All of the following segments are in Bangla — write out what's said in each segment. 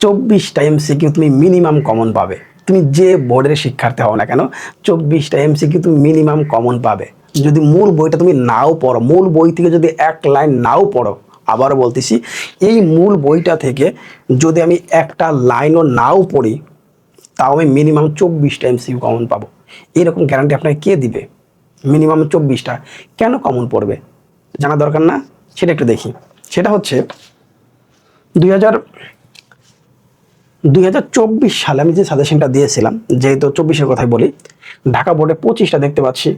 24টা এমসিকিউ তুমি মিনিমাম কমন পাবে। তুমি যে বোর্ডের শিক্ষার্থী হও না কেন, 24টা এমসিকিউ তুমি মিনিমাম কমন পাবে। যদি মূল বইটা তুমি নাও পড়ো, মূল বই থেকে যদি এক লাইন নাও পড়ো, আবারও বলতেছি, এই মূল বইটা থেকে যদি আমি একটা লাইনও নাও পড়ি, তাও আমি মিনিমাম 24টা এমসিকিউ কমন পাবো। এরকম গ্যারান্টি আপনাকে কে দিবে? মিনিমাম 24টা কেন কমন পড়বে জানা দরকার না? সেটা একটু দেখি। সেটা হচ্ছে 2024 সালে আমি যে সাজেশনটা দিয়েছিলাম, যেহেতু 24-এর কথাই বলি, ঢাকা বোর্ডে 25টা দেখতে পাচ্ছি,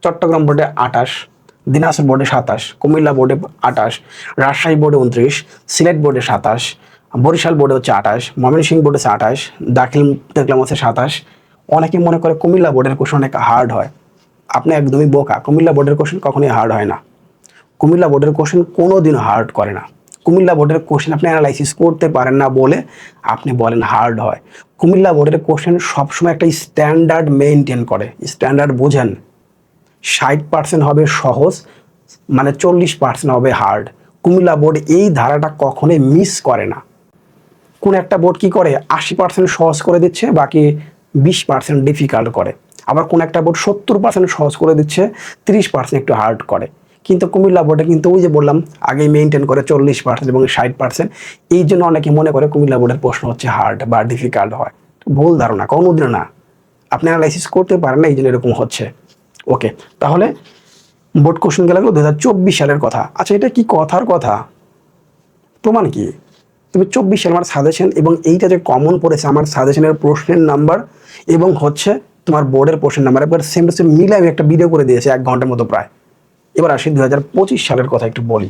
চট্টগ্রাম বোর্ডে 28, দিনাজপুর বোর্ডে 27, কুমিল্লা বোর্ডে 28, রাজশাহী বোর্ডে 29, সিলেট বোর্ডে 27, বরিশাল বোর্ডে হচ্ছে 28, ময়মনসিংহ বোর্ডে 28, দাখিল দেখলাম হচ্ছে 27। অনেকে মনে করে কুমিল্লা বোর্ডের কোশ্চেন অনেক হার্ড হয়। আপনি একদমই বোকা। কুমিল্লা বোর্ডের কোশ্চেন কখনোই হার্ড হয় না। কুমিল্লা বোর্ডের কোশ্চেন কোনোদিনও হার্ড করে না। কুমিল্লা বোর্ডের কোশ্চেন আপনি অ্যানালাইসিস করতে পারেন না বলে আপনি বলেন হার্ড হয়। কুমিল্লা বোর্ডের কোশ্চেন সবসময় একটা স্ট্যান্ডার্ড মেনটেন করে। স্ট্যান্ডার্ড বোঝেন? 60% হবে সহজ, মানে 40% হবে হার্ড। কুমিল্লা বোর্ড এই ধারাটা কখনোই মিস করে না। কোন একটা বোর্ড কি করে 80% সহজ করে দিচ্ছে, বাকি 20% ডিফিকাল্ট করে। আবার কোন একটা বোর্ড 70% সহজ করে দিচ্ছে, 30% একটু হার্ড করে। কিন্তু কুমিল্লা বোর্ডে কিন্তু ওই যে বললাম আগেই মেনটেন করে 40% এবং 60%। এই জন্য অনেকে মনে করে কুমিল্লা বোর্ডের প্রশ্ন হচ্ছে হার্ড বা ডিফিকাল্ট হয়। ভুল ধারণা, কোনোদিনও না। আপনি অ্যানালাইসিস করতে পারেন না, এই জন্য এরকম হচ্ছে। ওকে, তাহলে বোর্ড কোশ্চেন গেল 2024 সালের কথা। আচ্ছা, এটা কি কথার কথা? প্রমাণ কি? তুমি 24 সাল আমার সাজেশন এবং এইটা যে কমন পড়েছে আমার সাজেশনের প্রশ্নের নাম্বার এবং হচ্ছে তোমার বোর্ডের প্রশ্নের নাম্বার একবার সেম টু সেম মিলে আমি একটা ভিডিও করে দিয়েছি 1 ঘন্টার মতো প্রায়। এবার আসি 2025 সালের কথা একটু বলি।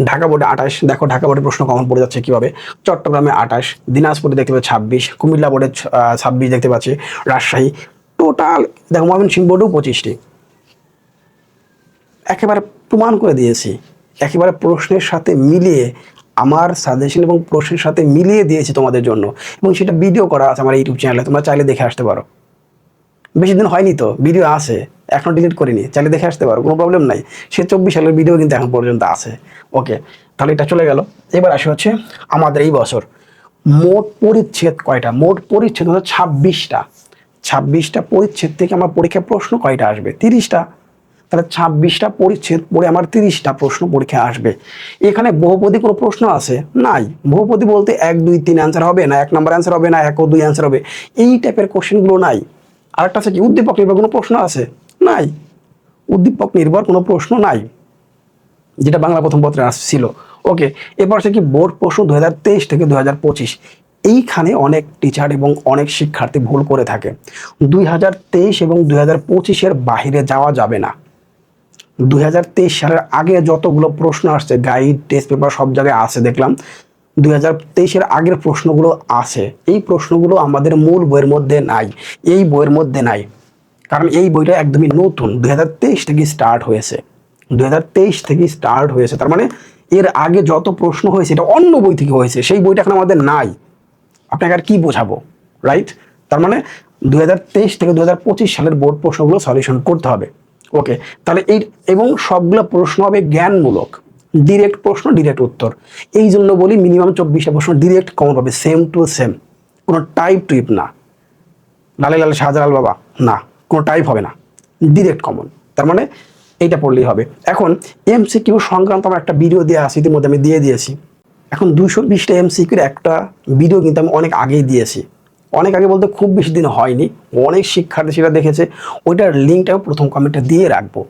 ঢাকা বোর্ডে 28, দেখো ঢাকা বোর্ডের প্রশ্ন কমন পড়ে যাচ্ছে কিভাবে। চট্টগ্রামে 28, দিনাজপুরে দেখতে পাচ্ছি 26, কুমিল্লা বোর্ডে 26 দেখতে পাচ্ছি, রাজশাহী, টোটাল দেখো ময়মনসিংহ বোর্ডেও 25টি। একেবারে প্রমাণ করে দিয়েছি, একেবারে প্রশ্নের সাথে মিলিয়ে আমার সাজেশন এবং প্রশ্নের সাথে মিলিয়ে দিয়েছি তোমাদের জন্য, এবং সেটা ভিডিও করা আছে আমার ইউটিউব চ্যানেলে, তোমরা চাইলে দেখে আসতে পারো। বেশি দিন হয়নি তো, ভিডিও আছে, এখনো ডিলিট করিনি, চাইলে দেখে আসতে পারো, কোনো প্রবলেম নাই। সে 24 সালের ভিডিও কিন্তু এখন পর্যন্ত আছে। ওকে, তাহলে এটা চলে গেল। এবার আসি হচ্ছে আমাদের এই বছর মোট পরিচ্ছেদ কয়টা? মোট পরিচ্ছেদ হচ্ছে 26টা। 26টা পরিচ্ছেদ থেকে আমার পরীক্ষায় প্রশ্ন কয়টা আসবে? 30টা। তাহলে 26টা পরিচ্ছেদ পড়ে আমার 30টা প্রশ্ন পরীক্ষায় আসবে। এখানে বহুপদী কোনো প্রশ্ন আছে? নাই। বহুপদী বলতে 1 2 3 অ্যান্সার হবে না, 1 নম্বর অ্যান্সার হবে না, 1 ও 2 অ্যান্সার হবে, এই টাইপের কোশ্চেনগুলো নাই। আরেকটা আছে কি, উদ্দীপক নির্ভর কোনো প্রশ্ন আছে? নাই। উদ্দীপক নির্ভর কোনো প্রশ্ন নাই, যেটা বাংলা প্রথম পত্রে আসছিল। ওকে, এরপর আছে কি বোর্ড প্রশ্ন 2023 থেকে 2025। এইখানে অনেক টিচার এবং অনেক শিক্ষার্থী ভুল করে থাকে। 2023 এবং 2025-এর বাহিরে যাওয়া যাবে না। 2023 সালের আগে যতগুলো প্রশ্ন আসছে, গাইড, টেস্ট পেপার সব জায়গায় আছে দেখলাম। 2023-এর আগের প্রশ্নগুলো আছে, এই প্রশ্নগুলো আমাদের মূল বইয়ের মধ্যে নাই, এই বইয়ের মধ্যে নাই। কারণ এই বইটা একদমই নতুন, 2023 থেকে স্টার্ট হয়েছে। 2023 থেকে স্টার্ট হয়েছে, তার মানে এর আগে যত প্রশ্ন হয়েছে এটা অন্য বই থেকে হয়েছে, সেই বইটা এখন আমাদের নাই। আপনাকে আর কি বোঝাবো, রাইট? তার মানে 2023 থেকে 2025 সালের বোর্ড প্রশ্নগুলো সলিউশন করতে হবে। ওকে, তাহলে এই এবং সবগুলো প্রশ্ন হবে জ্ঞানমূলক, ডিরেক্ট প্রশ্ন, ডিরেক্ট উত্তর। এই জন্য বলি মিনিমাম 24টা প্রশ্ন ডিরেক্ট কমন পাবে, সেম টু সেম, কোনো টাইপ টুইপ না, লালে লালে শাহজালাল বাবা না, কোনো টাইপ হবে না, ডিরেক্ট কমন। তার মানে এইটা পড়লেই হবে। এখন এমসিকিউ সংক্রান্ত আমার একটা ভিডিও দেওয়া আছে, ইতিমধ্যে আমি দিয়ে দিয়েছি। এখন 220টা এমসিকিউর একটা ভিডিও কিন্তু আমি অনেক আগেই দিয়েছি। অনেক আগে বলতে খুব বেশি দিন হয়নি, অনেক শিক্ষার্থী সেটা দেখেছে। ওইটার লিঙ্কটাও প্রথম কমেন্টে দিয়ে রাখবো।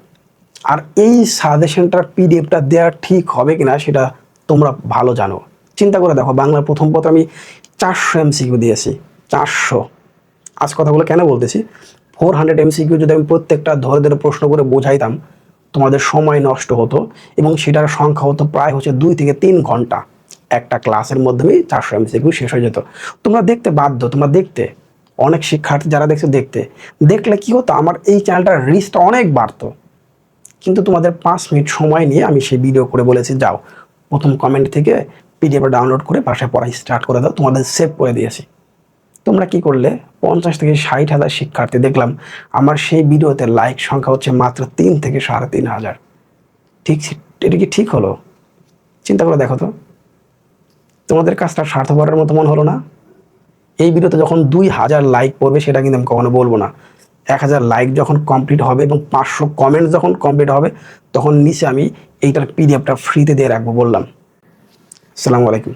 আর এই সাজেশনটার পিডিএফটা দেওয়া ঠিক হবে কিনা সেটা তোমরা ভালো জানো। চিন্তা করে দেখো, বাংলার প্রথম পত্র আমি 400 এমসিকিউ দিয়েছি, 400। আজ কথাগুলো কেন বলতেছি, 400 এমসিকিউ যদি আমি প্রত্যেকটা ধরে ধরে প্রশ্ন করে বোঝাইতাম, তোমাদের সময় নষ্ট হতো এবং সেটার সংখ্যা হতো প্রায় হচ্ছে 2 থেকে 3 ঘন্টা। একটা ক্লাসের মাধ্যমেই 400 এমসিকিউ শেষ হয়ে যেত। তোমরা দেখতে বাধ্য, তোমরা দেখতে, অনেক শিক্ষার্থী যারা দেখছে দেখলে কি হতো, আমার এই চ্যানেলটার রিচটা অনেক বাড়তো। কিন্তু তোমাদের 5 মিনিট সময় নিয়ে আমি সেই ভিডিও করে বলেছি, যাও প্রথম কমেন্ট থেকে পিডিএফটা ডাউনলোড করে বাসায় পড়া স্টার্ট করে দাও, তোমাদের সেভ করে দিয়েছি। তোমরা কি করলে, 50 থেকে 60,000 শিক্ষার্থী দেখলাম, আমার সেই ভিডিওতে লাইক সংখ্যা হচ্ছে মাত্র 3 থেকে 3,500। ঠিক, এটা কি ঠিক হলো? চিন্তা করে দেখো তো। তোমাদের কাজটা স্বার্থপরের মতো মনে হলো না? এই ভিডিওতে যখন 2000 লাইক পড়বে সেটা কিন্তু আমি কখনো বলবো না। 1000 লাইক যখন কমপ্লিট হবে এবং 500 কমেন্টস যখন কমপ্লিট হবে তখন নিচে আমি এইটার পিডিএফটা ফ্রিতে দিয়ে রাখবো বললাম। আসসালামু আলাইকুম।